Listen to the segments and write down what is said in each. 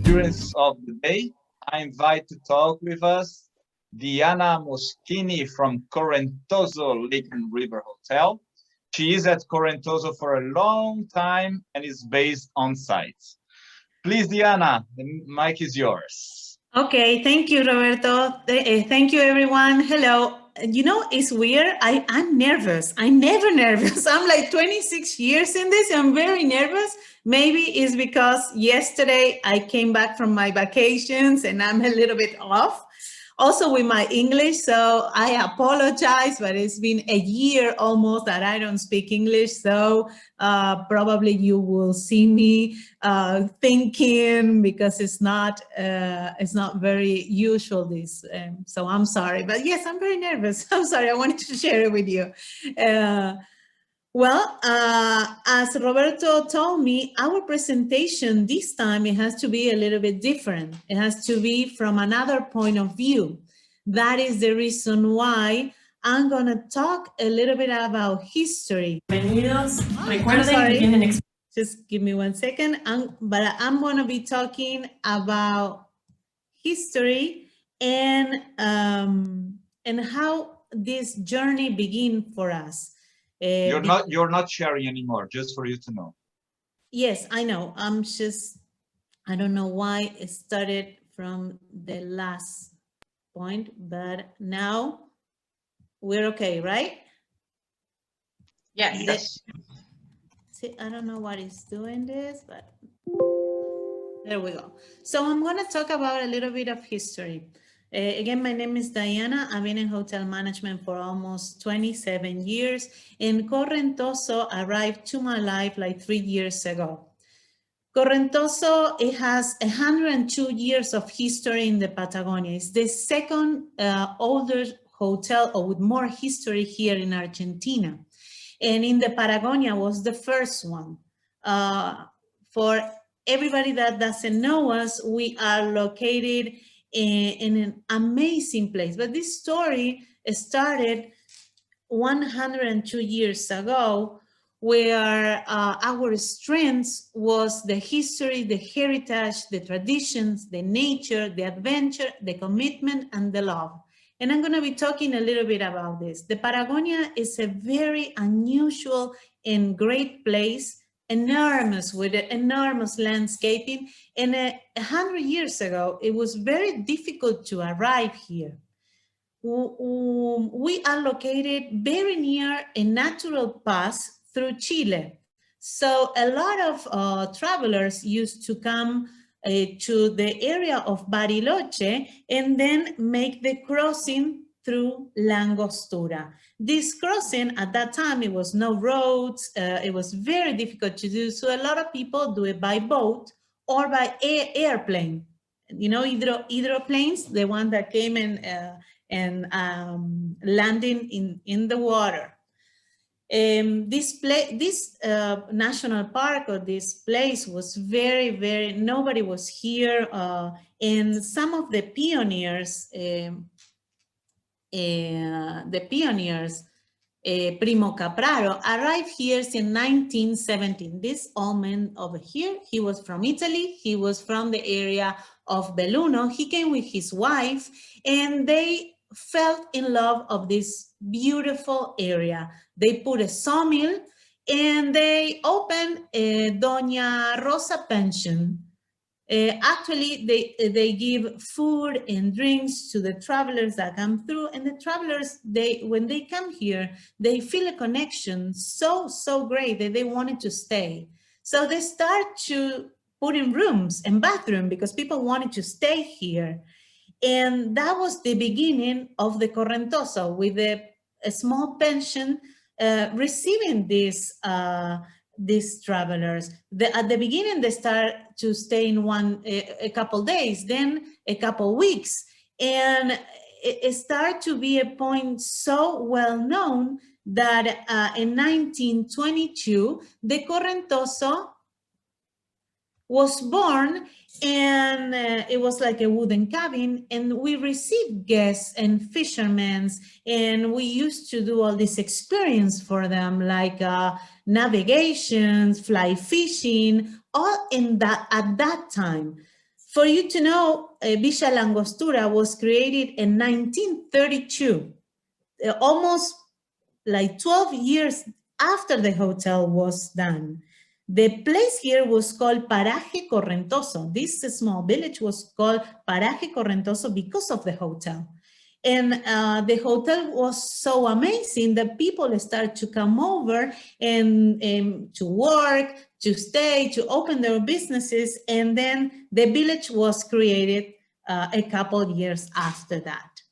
experience of the day, I invite to talk with us Diana Moschini from Correntoso Lake and River Hotel. She is at Correntoso for a long time and is based on site. Please, Diana, the mic is yours. Okay, thank you, Roberto. Thank you, everyone. Hello. You know, it's weird. I'm nervous. I'm never nervous. I'm like 26 years in this. I'm very nervous. Maybe it's because yesterday I came back from my vacations and I'm a little bit off. Also with my English, so I apologize, but it's been a year almost that I don't speak English, so probably you will see me thinking because it's not very usual this. So I'm sorry, but yes, I'm very nervous. I'm sorry. I wanted to share it with you. As Roberto told me, our presentation this time, it has to be a little bit different. It has to be from another point of view. That is the reason why I'm going to talk a little bit about history. Bienvenidos. Recuerden que tienen just give me 1 second. But I'm going to be talking about history and how this journey began for us. You're not sharing anymore, just for you to know. Yes, I know. I don't know why it started from the last point, but now we're okay, right? Yes. See, I don't know what is doing this, but there we go. So I'm going to talk about a little bit of history. Again, my name is Diana. I've been in hotel management for almost 27 years, and Correntoso arrived to my life like 3 years ago. Correntoso, it has 102 years of history in the Patagonia. It's the second oldest hotel or with more history here in Argentina. And in the Patagonia was the first one. For everybody that doesn't know us, we are located in an amazing place. But this story started 102 years ago, where our strengths was the history, the heritage, the traditions, the nature, the adventure, the commitment, and the love. And I'm going to be talking a little bit about this. The Patagonia is a very unusual and great place, enormous, with enormous landscaping. And 100 years ago, it was very difficult to arrive here. We are located very near a natural pass through Chile. So a lot of travelers used to come to the area of Bariloche and then make the crossing through Langostura. This crossing, at that time, it was no roads. It was very difficult to do. So a lot of people do it by boat or by airplane. You know, hydroplanes, the one that came and landing in the water. This national park or this place was very, nobody was here. And some of the pioneers, Primo Capraro, arrived here in 1917. This old man over here, he was from Italy. He was from the area of Belluno. He came with his wife and they fell in love of this beautiful area. They put a sawmill and they opened a Doña Rosa pension. Actually, they give food and drinks to the travelers that come through, and the travelers, when they come here, they feel a connection so great that they wanted to stay. So they start to put in rooms and bathroom because people wanted to stay here. And that was the beginning of the Correntoso, with a small pension receiving these travelers. At the beginning, they start to stay in a couple days, then a couple weeks. And it started to be a point so well known that in 1922, the Correntoso was born, and it was like a wooden cabin, and we received guests and fishermen, and we used to do all this experience for them, like navigation, fly fishing, all at that time. For you to know, Villa Langostura was created in 1932, almost like 12 years after the hotel was done. The place here was called Paraje Correntoso. This small village was called Paraje Correntoso because of the hotel. And the hotel was so amazing that people started to come over and to work, to stay, to open their businesses. And then the village was created a couple of years after that.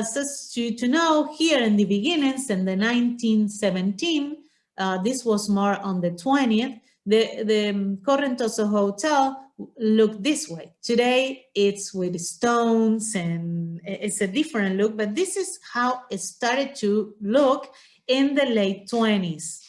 So to know, here in the beginnings, in the 1917, this was more on the 20th, the Correntoso Hotel looked this way. Today, it's with stones and it's a different look, but this is how it started to look in the late 20s.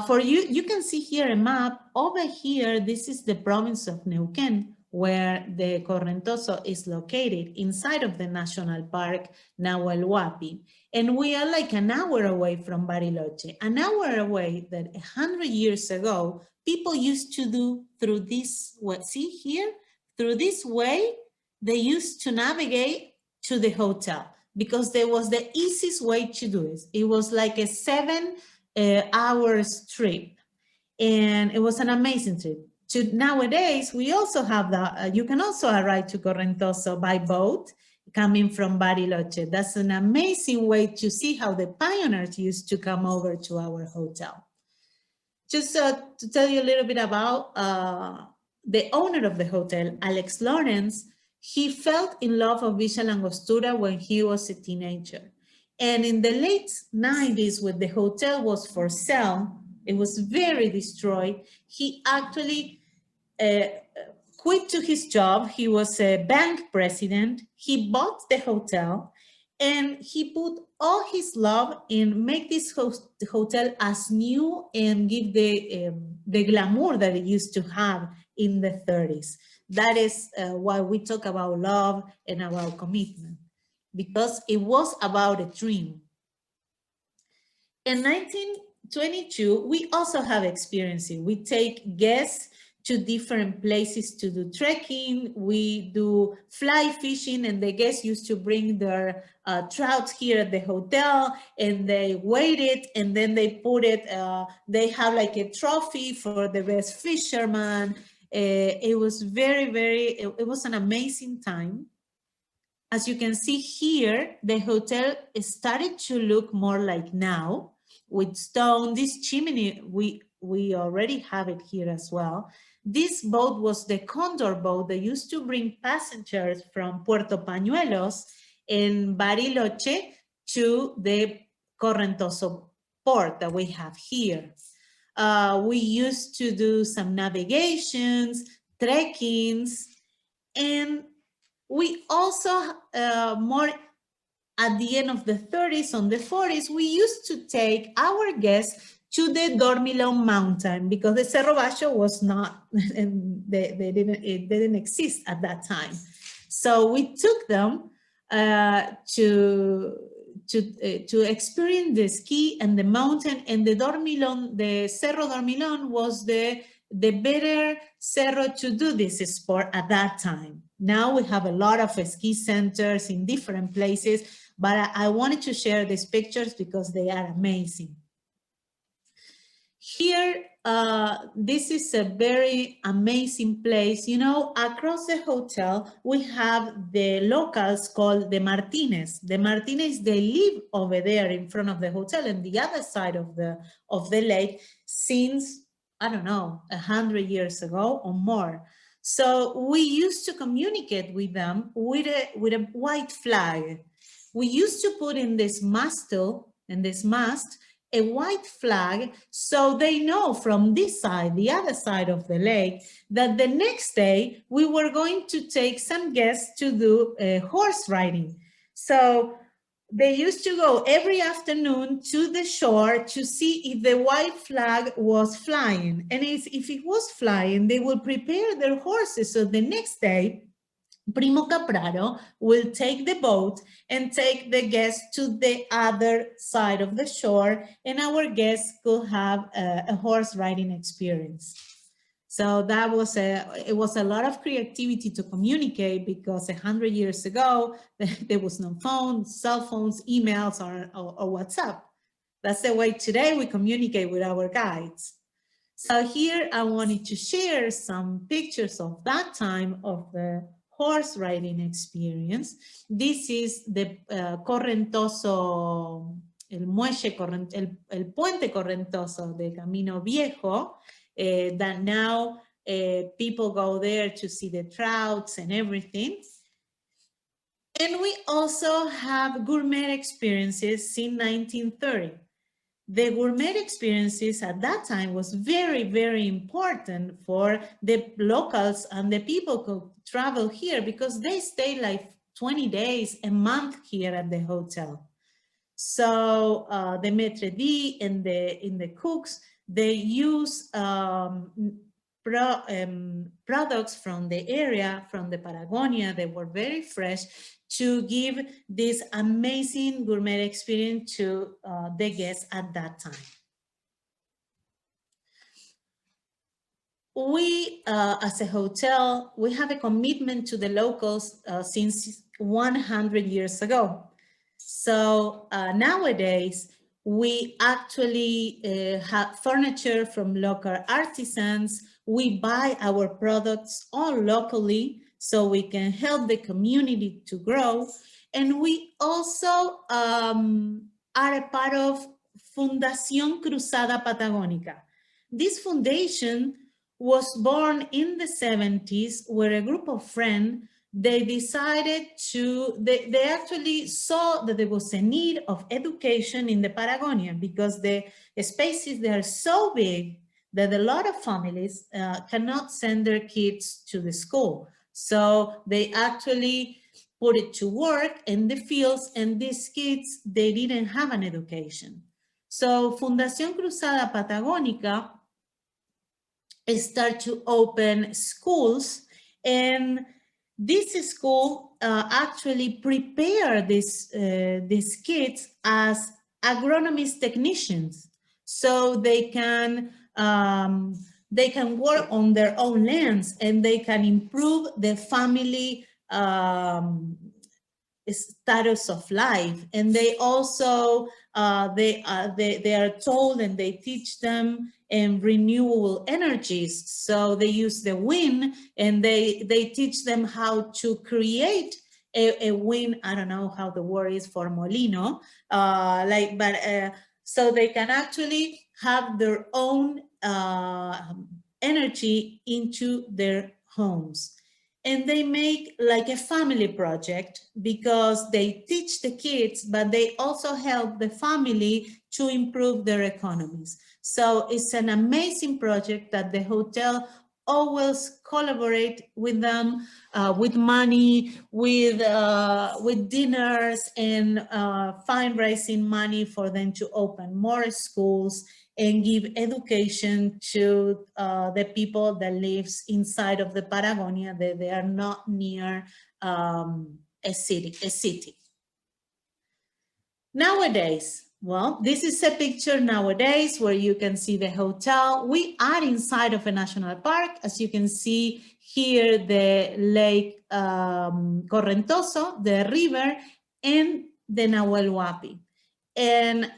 For you, you can see here a map. Over here, this is the province of Neuquén, where the Correntoso is located inside of the National Park, Nahuel Huapi. And we are like an hour away from Bariloche, an hour away that 100 years ago, people used to do through this, what, see here? Through this way, they used to navigate to the hotel because there was the easiest way to do it. It was like a 7 hours trip, and it was an amazing trip. Nowadays, we also have that. You can also arrive to Correntoso by boat coming from Bariloche. That's an amazing way to see how the pioneers used to come over to our hotel. Just to tell you a little bit about the owner of the hotel, Alex Lawrence, he fell in love with Villa Langostura when he was a teenager. And in the late 90s, when the hotel was for sale, it was very destroyed. He actually quit to his job. He was a bank president. He bought the hotel and he put all his love in make this hotel as new and give the glamour that it used to have in the 30s. That is why we talk about love and about commitment, because it was about a dream. In 1922, we also have experiences. We take guests to different places to do trekking. We do fly fishing, and the guests used to bring their trout here at the hotel, and they weigh it, and then they put it, they have like a trophy for the best fisherman. It was it was an amazing time. As you can see here, the hotel started to look more like now, with stone. This chimney, we already have it here as well. This boat was the Condor boat that used to bring passengers from Puerto Pañuelos in Bariloche to the Correntoso port that we have here. We used to do some navigations, trekkings, and we also, more at the end of the 30s, on the 40s, we used to take our guests to the Dormilon mountain because the Cerro Bayo was not, and it didn't exist at that time. So we took them to experience the ski and the mountain, and the Dormilon, the Cerro Dormilon was the better cerro to do this sport at that time. Now we have a lot of ski centers in different places, but I wanted to share these pictures because they are amazing. Here, this is a very amazing place. You know, across the hotel, we have the locals called the Martinez. The Martinez, they live over there in front of the hotel and the other side of the lake since, I don't know, 100 years ago or more. So we used to communicate with them with a white flag. We used to put in this mast, a white flag, so they know from this side, the other side of the lake, that the next day we were going to take some guests to do horse riding. So they used to go every afternoon to the shore to see if the white flag was flying. And if it was flying, they would prepare their horses. So the next day, Primo Capraro will take the boat and take the guests to the other side of the shore, and our guests could have a horse riding experience. So that was it was a lot of creativity to communicate, because 100 years ago, there was no phone, cell phones, emails, or WhatsApp. That's the way today we communicate with our guides. So here I wanted to share some pictures of that time of the horse riding experience. This is the Correntoso, el puente Correntoso de Camino Viejo, that now people go there to see the trouts and everything. And we also have gourmet experiences since 1930. The gourmet experiences at that time was very, very important for the locals and the people who travel here, because they stay like 20 days, a month here at the hotel. So the maitre d' and the cooks, they use products from the area, from the Patagonia. They were very fresh, to give this amazing gourmet experience to the guests at that time. We, as a hotel, we have a commitment to the locals since 100 years ago. So nowadays, we actually have furniture from local artisans. We buy our products all locally, so we can help the community to grow. And we also are a part of Fundación Cruzada Patagónica. This foundation was born in the 70s, where a group of friends, they decided to, they actually saw that there was a need of education in the Patagonia, because the spaces, they are so big that a lot of families cannot send their kids to the school. So they actually put it to work in the fields, and these kids, they didn't have an education. So Fundación Cruzada Patagónica start to open schools, and this school actually prepare these kids as agronomist technicians, so they can work on their own lands, and they can improve the family status of life. And they also they are told, and they teach them in renewable energies. So they use the wind, and they teach them how to create a wind. I don't know how the word is for molino, so they can actually have their own energy into their homes. And they make like a family project, because they teach the kids, but they also help the family to improve their economies. So it's an amazing project that the hotel always collaborate with them, with money, with dinners, and fundraising money for them to open more schools and give education to the people that lives inside of the Patagonia, that they are not near a city. Nowadays, well, this is a picture nowadays where you can see the hotel. We are inside of a national park. As you can see here, the lake Correntoso, the river, and the Nahuel Huapi. And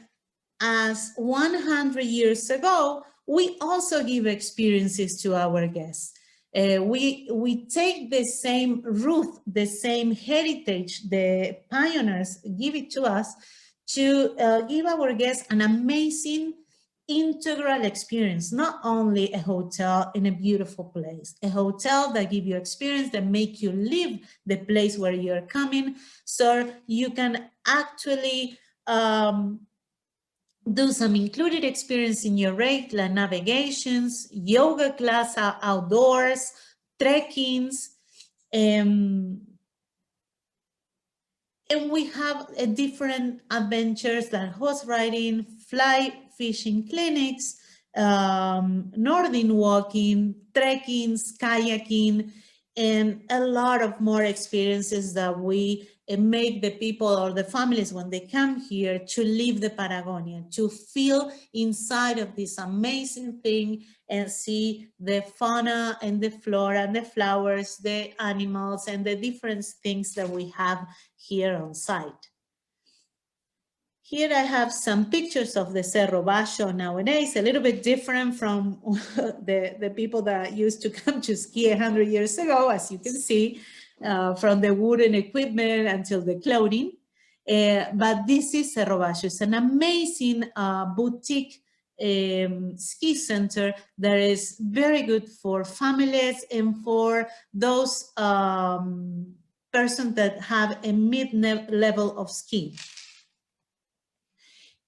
as 100 years ago, we also give experiences to our guests. We take the same root, the same heritage the pioneers give it to us, to give our guests an amazing integral experience, not only a hotel in a beautiful place, a hotel that give you experience, that make you live the place where you're coming, so you can actually do some included experience in your rate, like navigations, yoga class outdoors, trekkings, and we have different adventures like horse riding, fly fishing clinics, northern walking, trekking, kayaking, and a lot of more experiences that we make the people or the families when they come here to live the Patagonia, to feel inside of this amazing thing and see the fauna and the flora and the flowers, the animals and the different things that we have here on site. Here I have some pictures of the Cerro Bajo nowadays, a little bit different from the people that used to come to ski 100 years ago, as you can see, from the wooden equipment until the clothing. But this is Cerro Bajo. It's an amazing boutique ski center that is very good for families and for those persons that have a mid-level of skiing.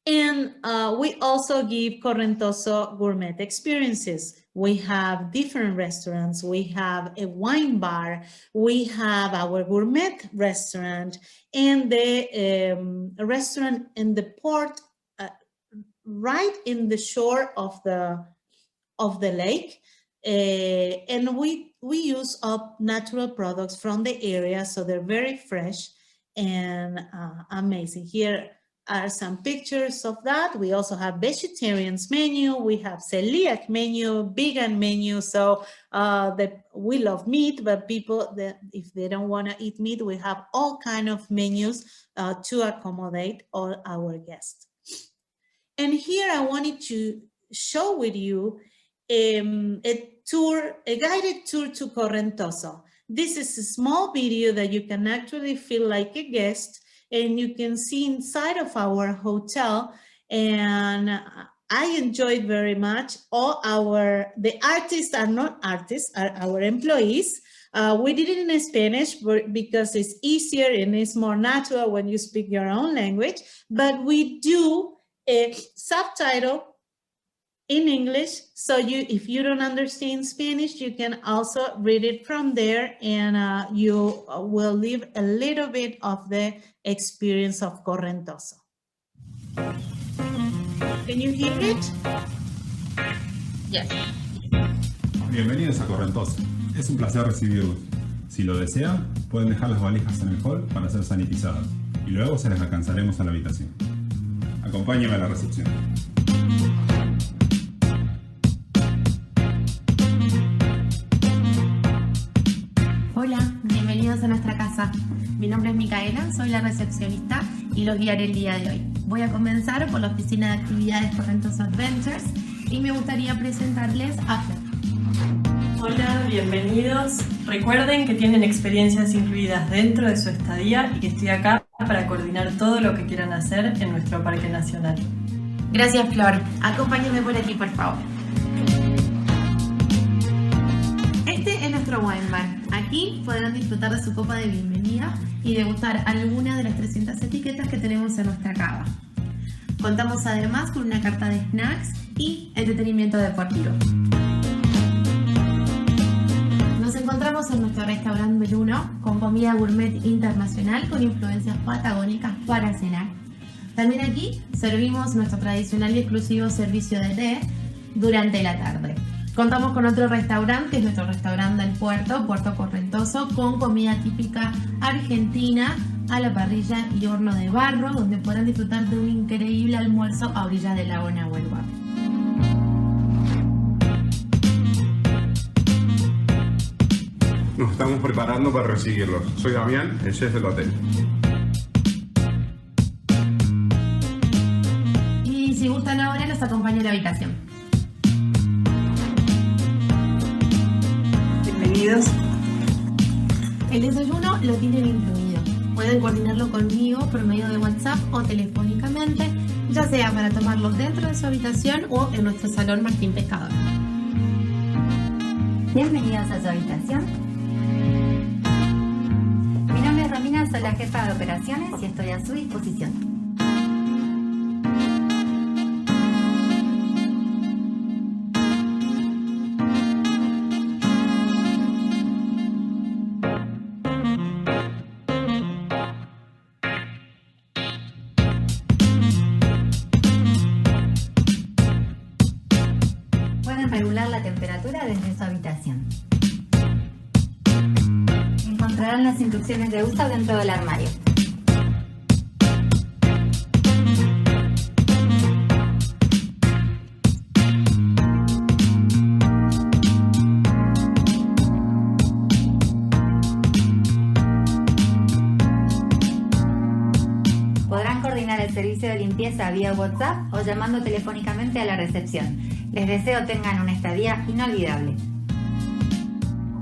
And we also give Correntoso gourmet experiences. We have different restaurants. We have a wine bar. We have our gourmet restaurant and the restaurant in the port, right in the shore of the lake. And we use up natural products from the area, so they're very fresh and amazing. Here are some pictures of that. We also have vegetarians menu, we have celiac menu, vegan menu. So we love meat, but people that if they don't want to eat meat, we have all kind of menus to accommodate all our guests. And here I wanted to show with you a guided tour to Correntoso. This is a small video that you can actually feel like a guest, and you can see inside of our hotel, and I enjoyed very much. The artists are not artists, are our employees. We did it in Spanish because it's easier and it's more natural when you speak your own language, but we do a subtitle in English, so if you don't understand Spanish, you can also read it from there, and you will live a little bit of the experience of Correntoso. Can you hear it? Yes. Bienvenidos a Correntoso. Es un placer recibirlos. Si lo desean, pueden dejar las valijas en el hall para ser sanitizadas y luego se las alcanzaremos a la habitación. Acompáñenme a la recepción. Hola, bienvenidos a nuestra casa. Mi nombre es Micaela, soy la recepcionista y los guiaré el día de hoy. Voy a comenzar por la oficina de actividades Correntoso Adventures y me gustaría presentarles a Flor. Hola, bienvenidos. Recuerden que tienen experiencias incluidas dentro de su estadía y que estoy acá para coordinar todo lo que quieran hacer en nuestro parque nacional. Gracias, Flor. Acompáñenme por aquí, por favor. Este es nuestro wine bar. Aquí podrán disfrutar de su copa de bienvenida y degustar alguna de las 300 etiquetas que tenemos en nuestra cava. Contamos además con una carta de snacks y entretenimiento deportivo. Nos encontramos en nuestro restaurante Beluno con comida gourmet internacional con influencias patagónicas para cenar. También aquí servimos nuestro tradicional y exclusivo servicio de té durante la tarde. Contamos con otro restaurante, que es nuestro restaurante del puerto, Puerto Correntoso, con comida típica argentina a la parrilla y horno de barro, donde podrán disfrutar de un increíble almuerzo a orillas del lago Nahuelhuapi. Nos estamos preparando para recibirlos. Soy Damián, el chef del hotel. Y si gustan ahora, los acompaño a la habitación. Bienvenidos. El desayuno lo tienen incluido. Pueden coordinarlo conmigo por medio de WhatsApp o telefónicamente, ya sea para tomarlo dentro de su habitación o en nuestro salón Martín Pescador. Bienvenidos a su habitación. Mi nombre es Romina, soy la jefa de operaciones y estoy a su disposición. Pueden regular la temperatura desde su habitación. Encontrarán las instrucciones de uso dentro del armario. coordinar el servicio de limpieza vía WhatsApp o llamando telefónicamente a la recepción. Les deseo tengan una estadía inolvidable.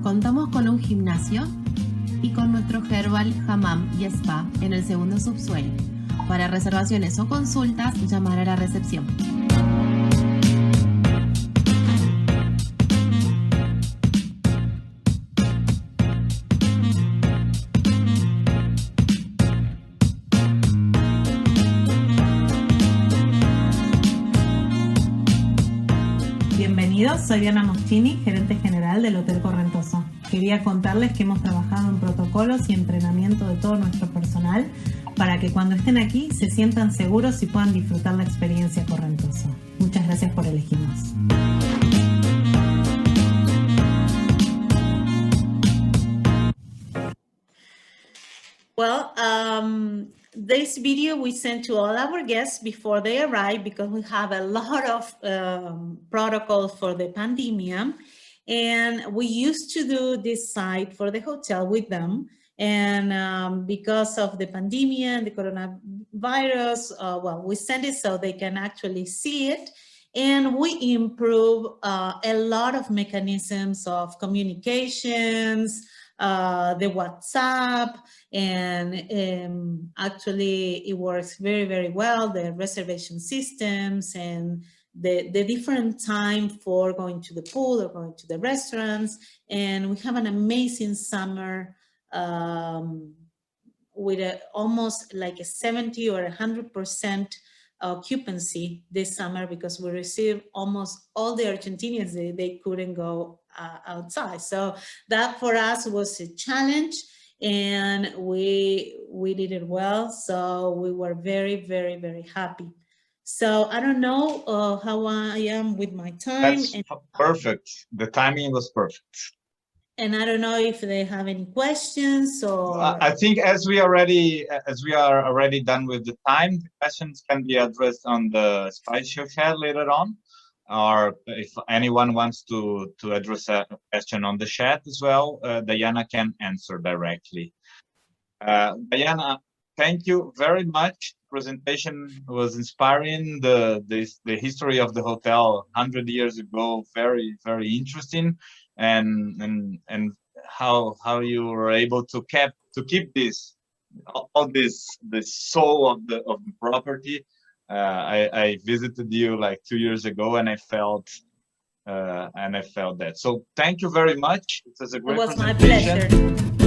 Contamos con un gimnasio y con nuestro Herbal Hammam y Spa en el segundo subsuelo. Para reservaciones o consultas, llamar a la recepción. Bienvenidos, soy Diana Moschini, gerente general del Hotel Correntoso. Quería contarles que hemos trabajado en protocolos y entrenamiento de todo nuestro personal para que cuando estén aquí se sientan seguros y puedan disfrutar la experiencia Correntoso. Muchas gracias por elegirnos. Well, this video we sent to all our guests before they arrive because we have a lot of protocols for the pandemic. And we used to do this site for the hotel with them. And because of the pandemic and the coronavirus, well, we send it so they can actually see it. And we improve a lot of mechanisms of communications, the WhatsApp, and actually it works very, very well, the reservation systems and the different time for going to the pool or going to the restaurants. And we have an amazing summer with almost like a 70 or 100% occupancy this summer because we received almost all the Argentinians, they couldn't go outside. So that for us was a challenge and we did it well. So we were very, very, very happy. So I don't know how I am with my time. That's perfect. The timing was perfect. And I don't know if they have any questions or. I think as we are already done with the time, the questions can be addressed on the slideshow chat later on, or if anyone wants to address a question on the chat as well, Diana can answer directly. Diana, thank you very much. Presentation was inspiring. The history of the hotel 100 years ago, very, very interesting. And how you were able to keep this the soul of the property. I visited you like 2 years ago and I felt that. So thank you very much. It was a great presentation. It was my pleasure.